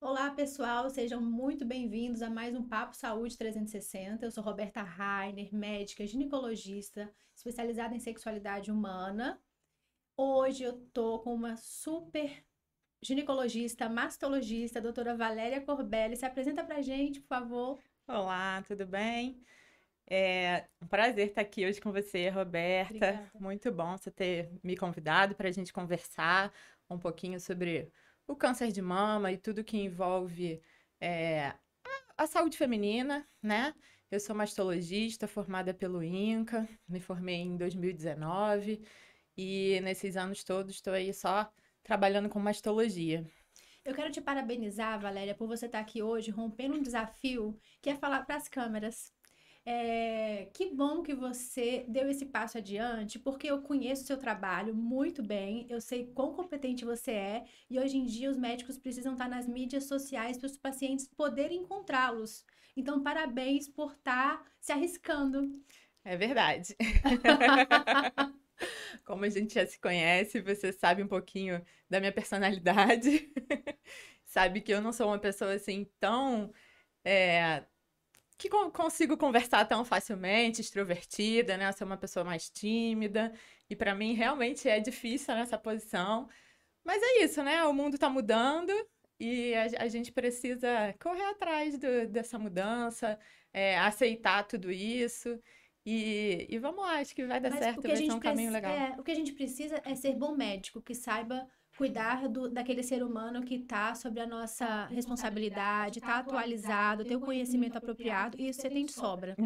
Olá, pessoal, sejam muito bem-vindos a mais um Papo Saúde 360. Eu sou Roberta Rainer, médica ginecologista, especializada em sexualidade humana. Hoje eu tô com uma super ginecologista, mastologista, a doutora Valéria Corbelli. Se apresenta pra gente, por favor. Olá, tudo bem? É um prazer estar aqui hoje com você, Roberta. Obrigada. Muito bom você ter me convidado para a gente conversar um pouquinho sobre o câncer de mama e tudo que envolve é, a saúde feminina, né? Eu sou mastologista formada pelo INCA, me formei em 2019 e nesses anos todos estou aí só trabalhando com mastologia. Eu quero te parabenizar, Valéria, por você estar aqui hoje rompendo um desafio que é falar para as câmeras. Que bom que você deu esse passo adiante, porque eu conheço o seu trabalho muito bem, eu sei quão competente você é, e hoje em dia os médicos precisam estar nas mídias sociais para os pacientes poderem encontrá-los. Então, parabéns por estar se arriscando. É verdade. Como a gente já se conhece, você sabe um pouquinho da minha personalidade. Sabe que eu não sou uma pessoa assim tão. é, consigo conversar tão facilmente, extrovertida, né? Eu sou uma pessoa mais tímida. E para mim realmente é difícil nessa posição. Mas é isso, né? O mundo tá mudando e a gente precisa correr atrás dessa mudança, aceitar tudo isso. E vamos lá, acho que vai dar Mas certo, vai ser um caminho legal. o que a gente precisa é ser bom médico, que saiba cuidar daquele ser humano que está sobre a nossa responsabilidade, está atualizado, ter o conhecimento apropriado, e isso você tem de sobra.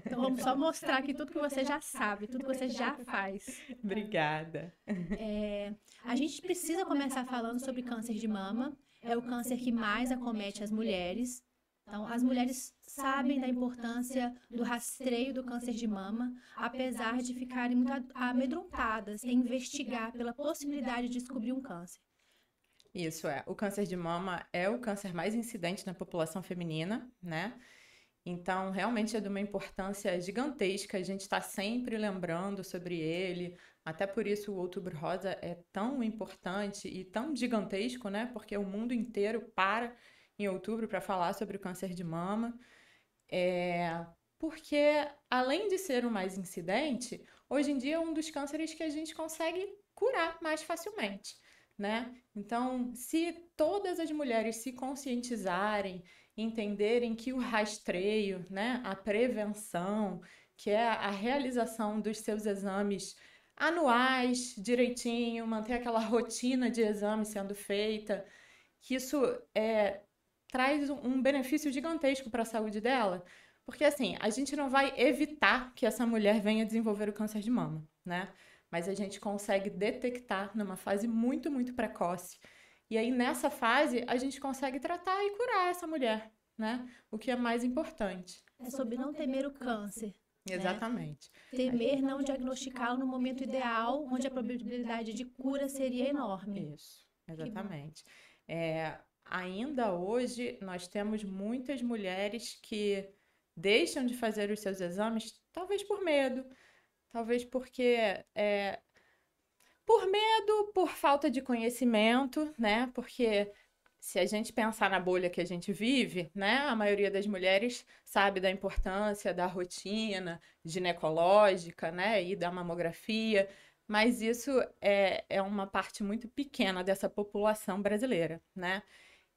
Então vamos só mostrar aqui tudo que você já sabe, tudo que você já faz. Obrigada. A gente precisa começar falando sobre câncer de mama. É o câncer que mais acomete as mulheres. Então, as mulheres sabem da importância do rastreio do câncer de mama, apesar de ficarem muito amedrontadas em investigar pela possibilidade de descobrir um câncer. Isso é. O câncer de mama é o câncer mais incidente na população feminina, né? Então, realmente é de uma importância gigantesca. A gente está sempre lembrando sobre ele. Até por isso o Outubro Rosa é tão importante e tão gigantesco, né? Porque o mundo inteiro para em outubro para falar sobre o câncer de mama. Porque, além de ser o mais incidente, hoje em dia é um dos cânceres que a gente consegue curar mais facilmente, né? Então, se todas as mulheres se conscientizarem, entenderem que o rastreio, né, a prevenção, que é a realização dos seus exames anuais, direitinho, manter aquela rotina de exame sendo feita, que isso traz um benefício gigantesco para a saúde dela. Porque assim, a gente não vai evitar que essa mulher venha desenvolver o câncer de mama, né? Mas a gente consegue detectar numa fase muito, muito precoce. E aí, nessa fase, a gente consegue tratar e curar essa mulher, né? O que é mais importante. É sobre não temer o câncer, né? Exatamente. Temer não diagnosticá-lo no momento ideal, onde a probabilidade de cura seria enorme. Isso, Que bom. exatamente. Ainda hoje, nós temos muitas mulheres que deixam de fazer os seus exames, talvez por medo, talvez porque por medo, por falta de conhecimento, né? Porque se a gente pensar na bolha que a gente vive, né? A maioria das mulheres sabe da importância da rotina ginecológica, né? E da mamografia, mas isso é uma parte muito pequena dessa população brasileira, né?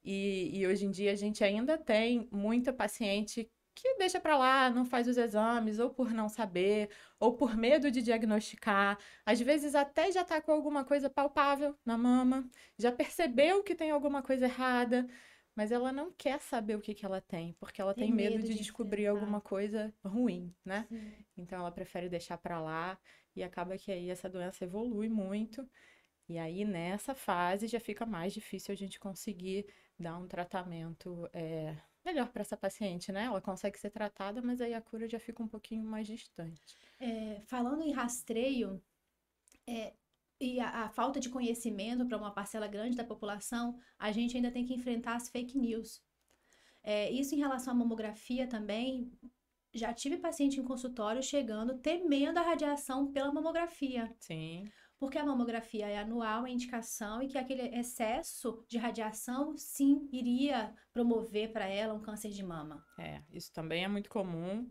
E hoje em dia a gente ainda tem muita paciente que deixa para lá, não faz os exames, ou por não saber, ou por medo de diagnosticar. Às vezes até já está com alguma coisa palpável na mama, já percebeu que tem alguma coisa errada, mas ela não quer saber o que que ela tem, porque ela Tem tem medo medo de de descobrir enfrentar. alguma coisa ruim, né? Sim. Então ela prefere deixar para lá e acaba que aí essa doença evolui muito. E aí, nessa fase, já fica mais difícil a gente conseguir dar um tratamento melhor para essa paciente, né? Ela consegue ser tratada, mas aí a cura já fica um pouquinho mais distante. Falando em rastreio, é, e a falta de conhecimento para uma parcela grande da população, a gente ainda tem que enfrentar as fake news. Isso em relação à mamografia também, já tive paciente em consultório chegando temendo a radiação pela mamografia. Sim. Porque a mamografia é anual, é indicação, e que aquele excesso de radiação, sim, iria promover para ela um câncer de mama. Isso também é muito comum.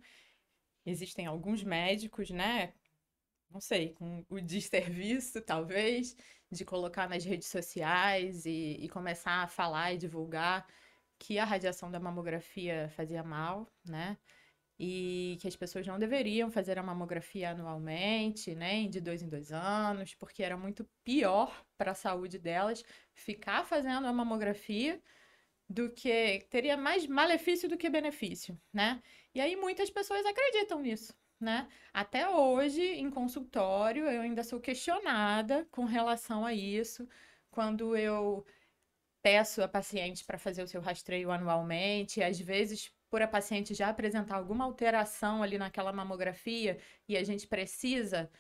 Existem alguns médicos, né? Não sei, com o desserviço, talvez, de colocar nas redes sociais e começar a falar e divulgar que a radiação da mamografia fazia mal, né? E que as pessoas não deveriam fazer a mamografia anualmente, né? De 2 em 2 anos, porque era muito pior para a saúde delas ficar fazendo a mamografia do que teria mais malefício do que benefício, né? E aí muitas pessoas acreditam nisso, né? Até hoje, em consultório, eu ainda sou questionada com relação a isso, quando eu peço a paciente para fazer o seu rastreio anualmente, e às vezes por a paciente já apresentar alguma alteração ali naquela mamografia e a gente precisa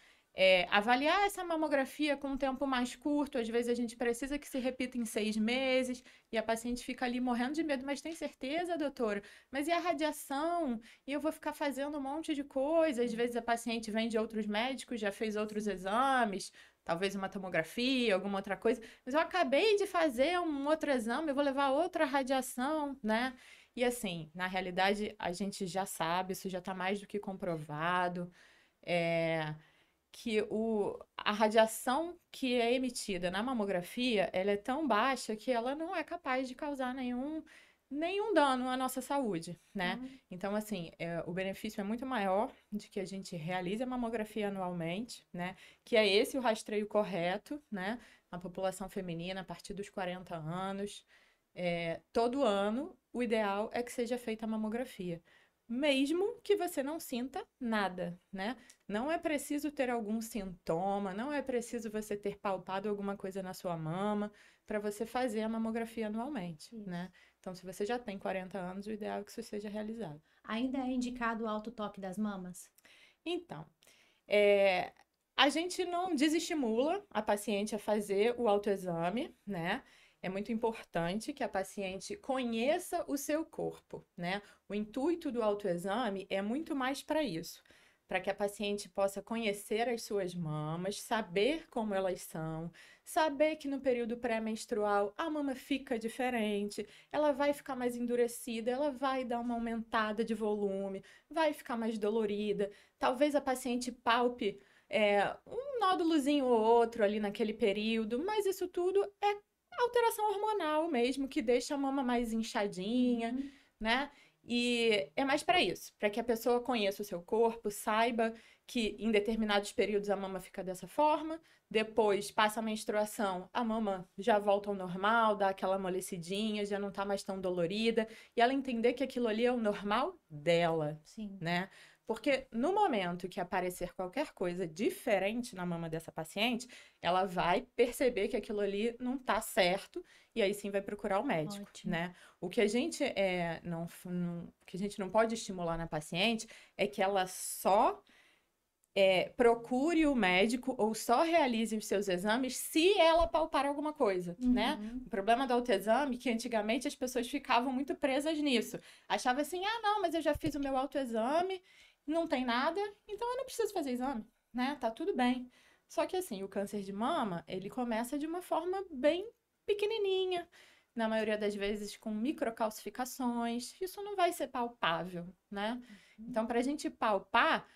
avaliar essa mamografia com um tempo mais curto, às vezes a gente precisa que se repita em 6 meses, e a paciente fica ali morrendo de medo, mas tem certeza, doutora? Mas e a radiação? E eu vou ficar fazendo um monte de coisa, às vezes a paciente vem de outros médicos, já fez outros exames, talvez uma tomografia, alguma outra coisa, mas eu acabei de fazer um outro exame, eu vou levar outra radiação, né? E assim, na realidade, a gente já sabe, isso já está mais do que comprovado, é, que a radiação que é emitida na mamografia, ela é tão baixa que ela não é capaz de causar nenhum dano à nossa saúde, né? Então, assim, o benefício é muito maior de que a gente realize a mamografia anualmente, né? Que é esse o rastreio correto, né? Na população feminina, a partir dos 40 anos. Todo ano, o ideal é que seja feita a mamografia. Mesmo que você não sinta nada, né? Não é preciso ter algum sintoma, não é preciso você ter palpado alguma coisa na sua mama para você fazer a mamografia anualmente, né? Então, se você já tem 40 anos, o ideal é que isso seja realizado. Ainda é indicado o alto toque das mamas? Então, a gente não desestimula a paciente a fazer o autoexame, né? É muito importante que a paciente conheça o seu corpo, né? O intuito do autoexame é muito mais para isso, para que a paciente possa conhecer as suas mamas, saber como elas são, saber que no período pré-menstrual a mama fica diferente, ela vai ficar mais endurecida, ela vai dar uma aumentada de volume, vai ficar mais dolorida. Talvez a paciente palpe um nódulozinho ou outro ali naquele período, mas isso tudo é alteração hormonal mesmo, que deixa a mama mais inchadinha, né? E é mais para isso, para que a pessoa conheça o seu corpo, saiba que em determinados períodos a mama fica dessa forma, depois passa a menstruação, a mama já volta ao normal, dá aquela amolecidinha, já não tá mais tão dolorida, e ela entender que aquilo ali é o normal dela, né? Porque no momento que aparecer qualquer coisa diferente na mama dessa paciente, ela vai perceber que aquilo ali não tá certo e aí sim vai procurar o médico, né? O que a gente que a gente não pode estimular na paciente é que ela só procure o médico ou só realize os seus exames se ela palpar alguma coisa, né? O problema do autoexame é que antigamente as pessoas ficavam muito presas nisso. Achava assim, não, mas eu já fiz o meu autoexame, não tem nada, então eu não preciso fazer exame, né? Tá tudo bem. Só que assim, o câncer de mama, ele começa de uma forma bem pequenininha, na maioria das vezes com microcalcificações. Isso não vai ser palpável, né? Então, para a gente palpar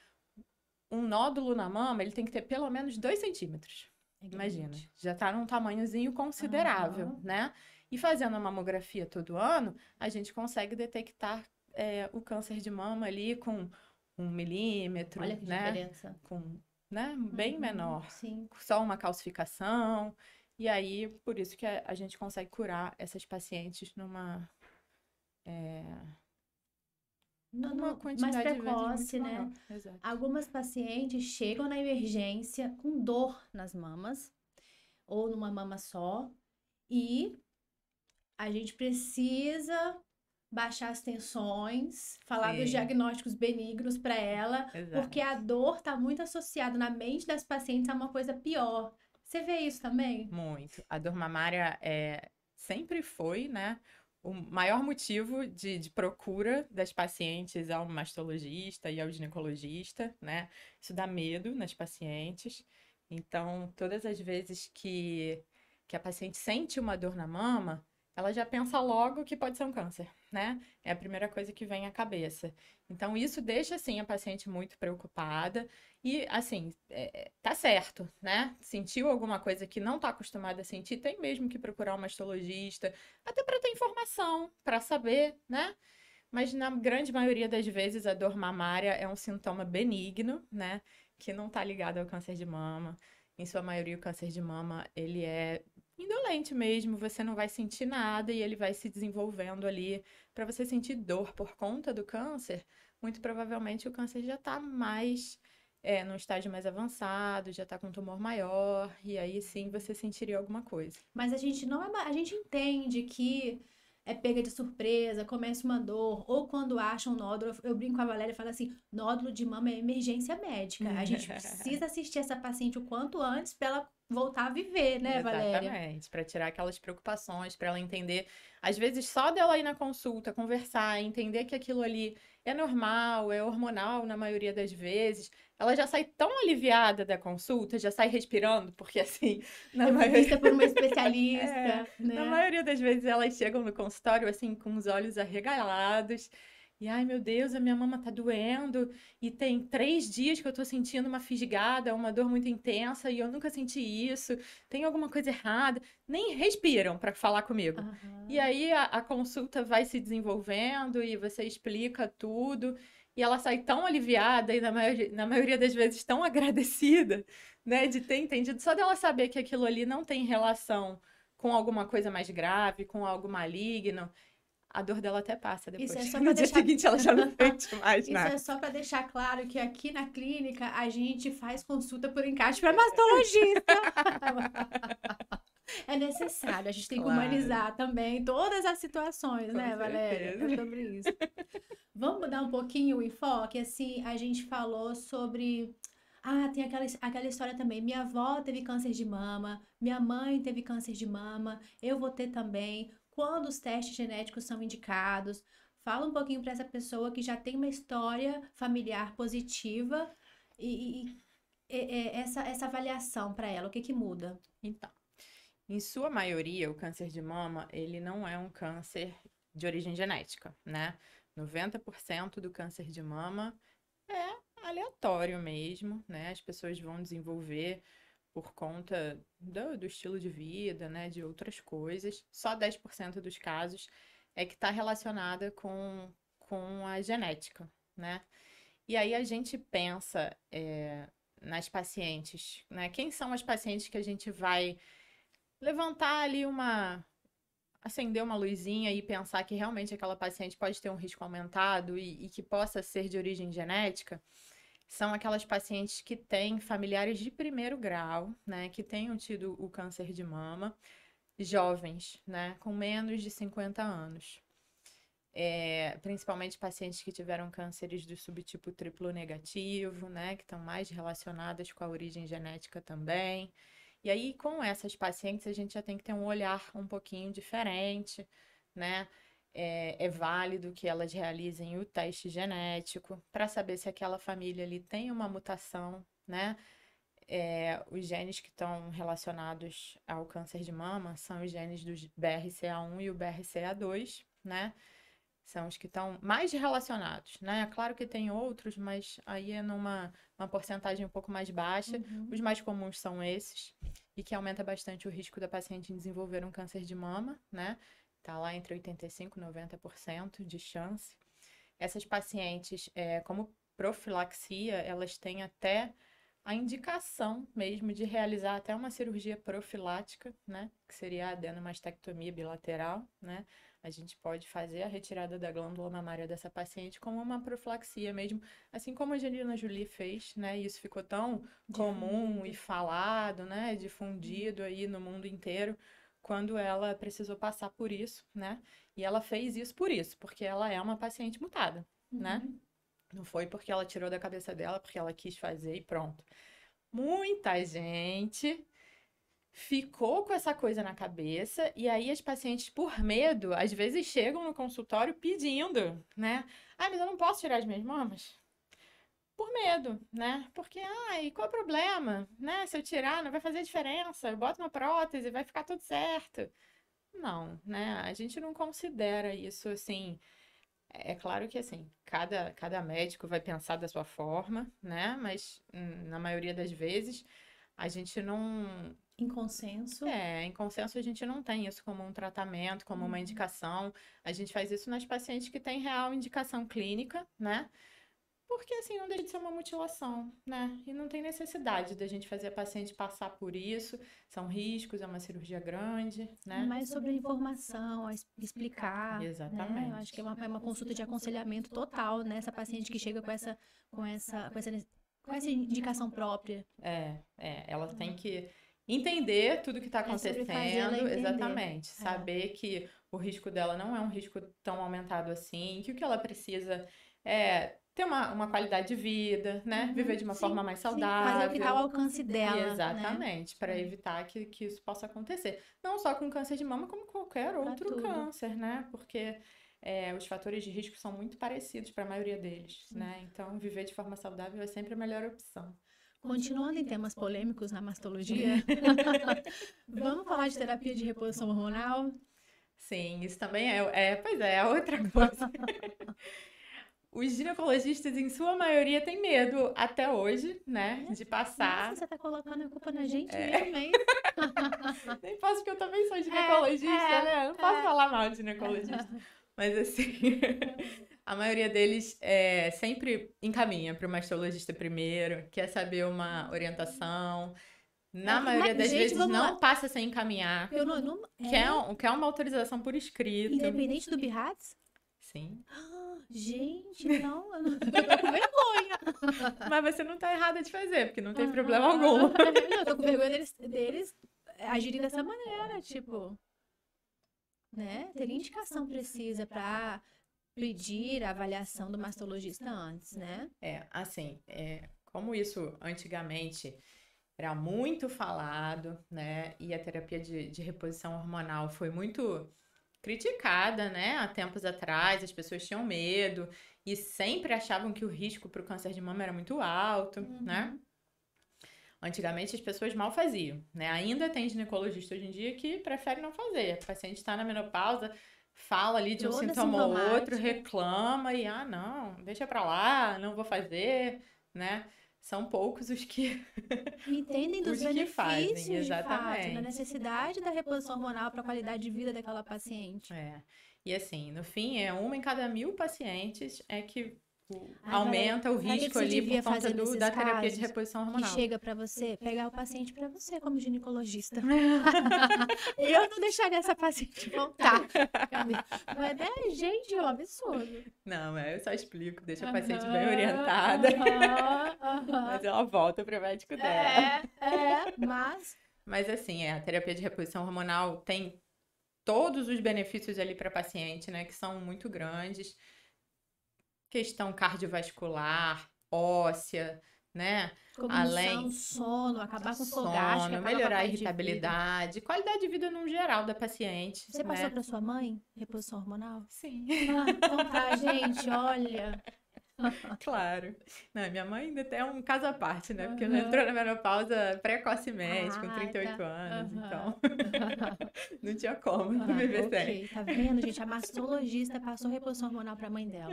um nódulo na mama, ele tem que ter pelo menos 2 centímetros. Imagina, já tá num tamanhozinho considerável, né? E fazendo a mamografia todo ano, a gente consegue detectar o câncer de mama ali com 1 milímetro, Olha que né? diferença. Com, né? Bem menor. Sim. Só uma calcificação. E aí, por isso que a gente consegue curar essas pacientes numa mais quantidade precoce, de vezes muito né? maior. Exato. Algumas pacientes chegam na emergência com dor nas mamas, ou numa mama só, e a gente precisa baixar as tensões, falar dos diagnósticos benignos para ela, porque a dor está muito associada na mente das pacientes a uma coisa pior. Você vê isso também? Muito. A dor mamária sempre foi, né, o maior motivo de procura das pacientes ao mastologista e ao ginecologista, né? Isso dá medo nas pacientes. Então, todas as vezes que a paciente sente uma dor na mama, ela já pensa logo que pode ser um câncer, né? É a primeira coisa que vem à cabeça. Então, isso deixa, assim, a paciente muito preocupada e, assim, tá certo, né? Sentiu alguma coisa que não tá acostumada a sentir, tem mesmo que procurar um mastologista, até para ter informação, para saber, né? Mas na grande maioria das vezes a dor mamária é um sintoma benigno, né? Que não está ligado ao câncer de mama. Em sua maioria, o câncer de mama, ele é indolente mesmo, você não vai sentir nada e ele vai se desenvolvendo ali. Para você sentir dor por conta do câncer, muito provavelmente o câncer já está mais, num estágio mais avançado, já está com um tumor maior, e aí sim você sentiria alguma coisa. Mas a gente não é, a gente entende que é pega de surpresa, começa uma dor, ou quando acha um nódulo, eu brinco com a Valéria e falo assim, nódulo de mama é emergência médica. A gente precisa assistir essa paciente o quanto antes para ela voltar a viver, né, Valéria? Exatamente, para tirar aquelas preocupações, para ela entender. Às vezes, só dela ir na consulta, conversar, entender que aquilo ali é normal, é hormonal na maioria das vezes, ela já sai tão aliviada da consulta, já sai respirando, porque assim, na Eu fui vista maioria. por uma É, especialista, na né? maioria das vezes elas chegam no consultório assim com os olhos arregalados. E ai meu Deus, a minha mama tá doendo. E tem 3 dias que eu tô sentindo uma fisgada, uma dor muito intensa, e eu nunca senti isso. Tem alguma coisa errada. Nem respiram para falar comigo. E Aham. aí a consulta vai se desenvolvendo e você explica tudo. E ela sai tão aliviada e na maioria das vezes tão agradecida, né, de ter entendido. Só dela saber que aquilo ali não tem relação com alguma coisa mais grave, com algo maligno, a dor dela até passa Isso é depois. só No para dia deixar seguinte ela já não sente mais Isso nada. é só para deixar claro que aqui na clínica a gente faz consulta por encaixe para mastologista. É necessário, a gente tem que Claro, humanizar também todas as situações, com né, Valéria? É certeza. sobre isso. Vamos mudar um pouquinho o enfoque? Assim, a gente falou sobre. Ah, tem aquela história também. Minha avó teve câncer de mama, minha mãe teve câncer de mama, eu vou ter também. Quando os testes genéticos são indicados? Fala um pouquinho para essa pessoa que já tem uma história familiar positiva e essa avaliação para ela, o que que muda? Então, em sua maioria, o câncer de mama, ele não é um câncer de origem genética, né? 90% do câncer de mama é aleatório mesmo, né? As pessoas vão desenvolver por conta do estilo de vida, né? De outras coisas. Só 10% dos casos é que está relacionada com a genética, né? E aí a gente pensa nas pacientes, né? Quem são as pacientes que a gente vai levantar ali acender uma luzinha e pensar que realmente aquela paciente pode ter um risco aumentado e que possa ser de origem genética? São aquelas pacientes que têm familiares de primeiro grau, né? Que tenham tido o câncer de mama, jovens, né? Com menos de 50 anos. Principalmente pacientes que tiveram cânceres do subtipo triplo negativo, né, que estão mais relacionadas com a origem genética também. E aí, com essas pacientes, a gente já tem que ter um olhar um pouquinho diferente, né? É válido que elas realizem o teste genético para saber se aquela família ali tem uma mutação, né? Os genes que estão relacionados ao câncer de mama são os genes do BRCA1 e o BRCA2, né? São os que estão mais relacionados, né? É claro que tem outros, mas aí é numa uma porcentagem um pouco mais baixa. Os Uhum. mais comuns são esses, e que aumenta bastante o risco da paciente em desenvolver um câncer de mama, né? Tá lá entre 85% e 90% de chance. Essas pacientes, como profilaxia, elas têm até a indicação mesmo de realizar até uma cirurgia profilática, né? Que seria a adenomastectomia bilateral, né? A gente pode fazer a retirada da glândula mamária dessa paciente como uma profilaxia mesmo, assim como a Angelina Jolie fez, né? E isso ficou tão comum e Difundido. falado, né? Difundido aí no mundo inteiro, quando ela precisou passar por isso, né? E ela fez isso por isso, porque ela é uma paciente mutada, né? Uhum. Não foi porque ela tirou da cabeça dela, porque ela quis fazer e pronto. Muita gente ficou com essa coisa na cabeça e aí as pacientes, por medo, às vezes chegam no consultório pedindo, né? Ah, mas eu não posso tirar as minhas mamas? por medo, né? Porque, ai, qual é o problema, né? Se eu tirar, não vai fazer diferença. Eu boto uma prótese, vai ficar tudo certo. Não, né? A gente não considera isso assim. É claro que assim, cada médico vai pensar da sua forma, né? Mas na maioria das vezes a gente não. Em consenso. Em consenso a gente não tem isso como um tratamento, como uma indicação. A gente faz isso nas pacientes que têm real indicação clínica, né? Porque assim, não deixa de ser uma mutilação, né? E não tem necessidade da gente fazer a paciente passar por isso. São riscos, é uma cirurgia grande, né? Mais sobre a informação, explicar, né? Eu Exatamente. acho que é uma consulta de aconselhamento total, né? Essa paciente que chega com essa indicação própria. Ela tem que entender tudo que está sobre fazê-la acontecendo, entender. exatamente. Saber que o risco dela não é um risco tão aumentado assim, que o que ela precisa é ter uma qualidade de vida, né? Viver de uma forma mais saudável. Fazer o que está ao alcance dela, Exatamente, para evitar que isso possa acontecer. Não só com câncer de mama, como qualquer outro câncer, né? Porque os fatores de risco são muito parecidos para a maioria deles, né? Então, viver de forma saudável é sempre a melhor opção. Continuando em temas polêmicos na mastologia, vamos falar de terapia de reposição hormonal? Sim, isso também é outra coisa. Os ginecologistas, em sua maioria, têm medo até hoje, né, de passar. Nossa, você tá colocando a culpa na gente mesmo, hein? Nem posso, porque eu também sou ginecologista, né? Não posso falar mal de ginecologista. Mas, assim, a maioria deles sempre encaminha para o mastologista primeiro, quer saber uma orientação. Na maioria das vezes não passa sem encaminhar. Quer uma autorização por escrito. Independente do BIRATS? Sim. Gente, não, eu tô com vergonha. Mas você não tá errada de fazer, porque não tem problema algum. Eu tô com vergonha deles agirem dessa maneira, tipo, né? Teria indicação precisa pra pedir a avaliação do mastologista antes, né? Como isso antigamente era muito falado, né? E a terapia de reposição hormonal foi muito criticada, né? Há tempos atrás, as pessoas tinham medo e sempre achavam que o risco para o câncer de mama era muito alto, né? Antigamente as pessoas mal faziam, né? Ainda tem ginecologista hoje em dia que prefere não fazer. O paciente está na menopausa, fala ali de um sintoma ou outro, reclama e, não, deixa pra lá, não vou fazer, né? São poucos os que entendem dos benefícios, fazem, exatamente, de fato, da necessidade da reposição hormonal para a qualidade de vida daquela paciente. E assim, no fim, 1 em cada 1000 pacientes que aumenta o risco ali por conta da terapia de reposição hormonal. Que chega para você, pegar o paciente para você como ginecologista. Eu não deixaria essa paciente voltar. Mas gente, é um absurdo. Não, eu só explico, deixa a paciente bem orientada. Mas ela volta para o médico dela. Mas assim, a terapia de reposição hormonal tem todos os benefícios ali para a paciente, né, que são muito grandes. Questão cardiovascular, óssea, né? Cognição, sono, acabar com fogacho, melhorar a irritabilidade, qualidade de vida no geral da paciente. Você passou para sua mãe reposição hormonal? Sim. Então tá, gente, olha. Claro. Não, minha mãe ainda tem um caso à parte, né? Porque ela entrou na menopausa precocemente, com 38 anos, então não tinha como viver sem. Tá vendo, gente? A mastologista passou reposição hormonal para a mãe dela.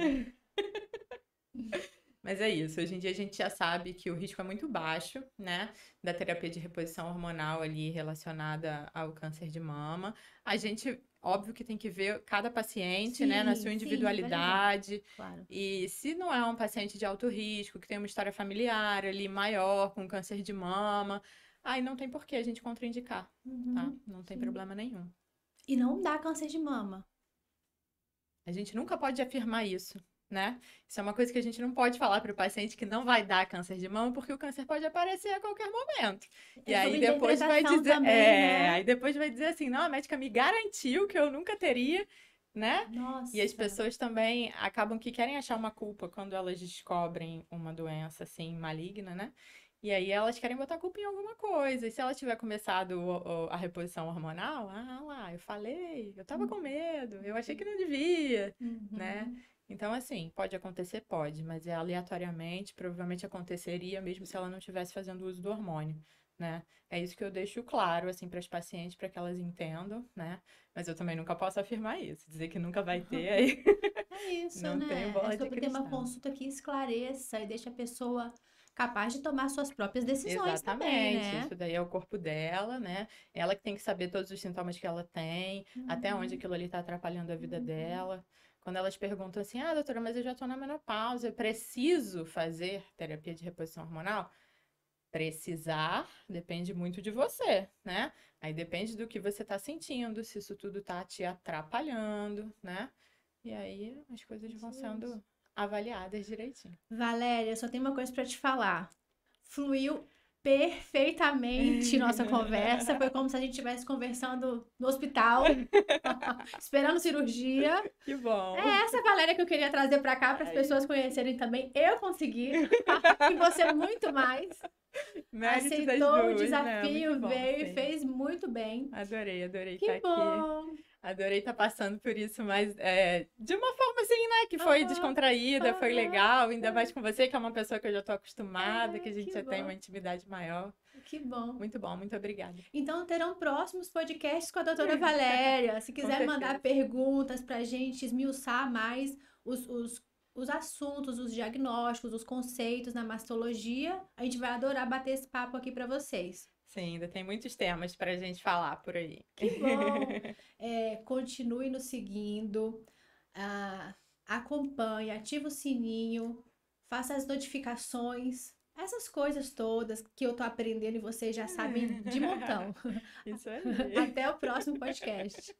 Mas é isso, hoje em dia a gente já sabe que o risco é muito baixo, né, da terapia de reposição hormonal ali relacionada ao câncer de mama. A gente, óbvio que tem que ver cada paciente, né, na sua individualidade. Claro. E se não é um paciente de alto risco, que tem uma história familiar ali maior, com câncer de mama, aí não tem por que a gente contraindicar, tá? Não tem problema nenhum. E não dá câncer de mama. A gente nunca pode afirmar isso, né? Isso é uma coisa que a gente não pode falar para o paciente que não vai dar câncer de mama, porque o câncer pode aparecer a qualquer momento. E aí depois vai dizer, também, né? Aí depois vai dizer assim, não, a médica me garantiu que eu nunca teria, né? Nossa. E as pessoas também acabam que querem achar uma culpa quando elas descobrem uma doença assim maligna, né? E aí elas querem botar a culpa em alguma coisa. E se ela tiver começado a reposição hormonal, ah lá, eu falei, eu tava com medo, eu achei que não devia, né? Uhum. Então, assim, pode acontecer? Pode, mas é aleatoriamente, provavelmente aconteceria mesmo se ela não estivesse fazendo uso do hormônio, né? É isso que eu deixo claro, assim, para as pacientes, para que elas entendam, né? Mas eu também nunca posso afirmar isso, dizer que nunca vai ter, aí É isso, não tenho né? É bola de sobre ter uma cristal. consulta que esclareça e deixa a pessoa capaz de tomar suas próprias decisões também, Exatamente, né? isso daí é o corpo dela, né? Ela que tem que saber todos os sintomas que ela tem, até onde Uhum, aquilo ali tá atrapalhando a vida uhum. dela. Quando elas perguntam assim, ah, doutora, mas eu já tô na menopausa, eu preciso fazer terapia de reposição hormonal? Precisar depende muito de você, né? Aí depende do que você tá sentindo, se isso tudo tá te atrapalhando, né? E aí as coisas vão Isso, isso. sendo avaliadas direitinho. Valéria, só tenho uma coisa para te falar. Fluiu perfeitamente nossa conversa. Foi como se a gente estivesse conversando no hospital, esperando cirurgia. Que É bom. essa Valéria que eu queria trazer para cá para as Ai. pessoas conhecerem também. Eu consegui. E você muito mais. Mérito das Aceitou o duas, né? Muito desafio, bom, veio e sim. fez muito bem. Adorei, adorei estar Que aqui. bom! Adorei estar passando por isso, mas de uma forma assim, né? Que foi Aham, descontraída, foi aham. legal. Ainda mais com você, que é uma pessoa que eu já tô acostumada, que a gente Que já tem uma bom, intimidade maior. que bom. Muito bom, muito obrigada. Então terão próximos podcasts com a doutora Valéria. Se Com quiser mandar certeza. perguntas para a gente esmiuçar mais os, os, os assuntos, os diagnósticos, os conceitos na mastologia, a gente vai adorar bater esse papo aqui para vocês. Sim, ainda tem muitos temas para a gente falar por aí. Que bom! Continue nos seguindo, acompanhe, ative o sininho, faça as notificações, essas coisas todas que eu tô aprendendo e vocês já sabem de montão. Isso aí. Até o próximo podcast.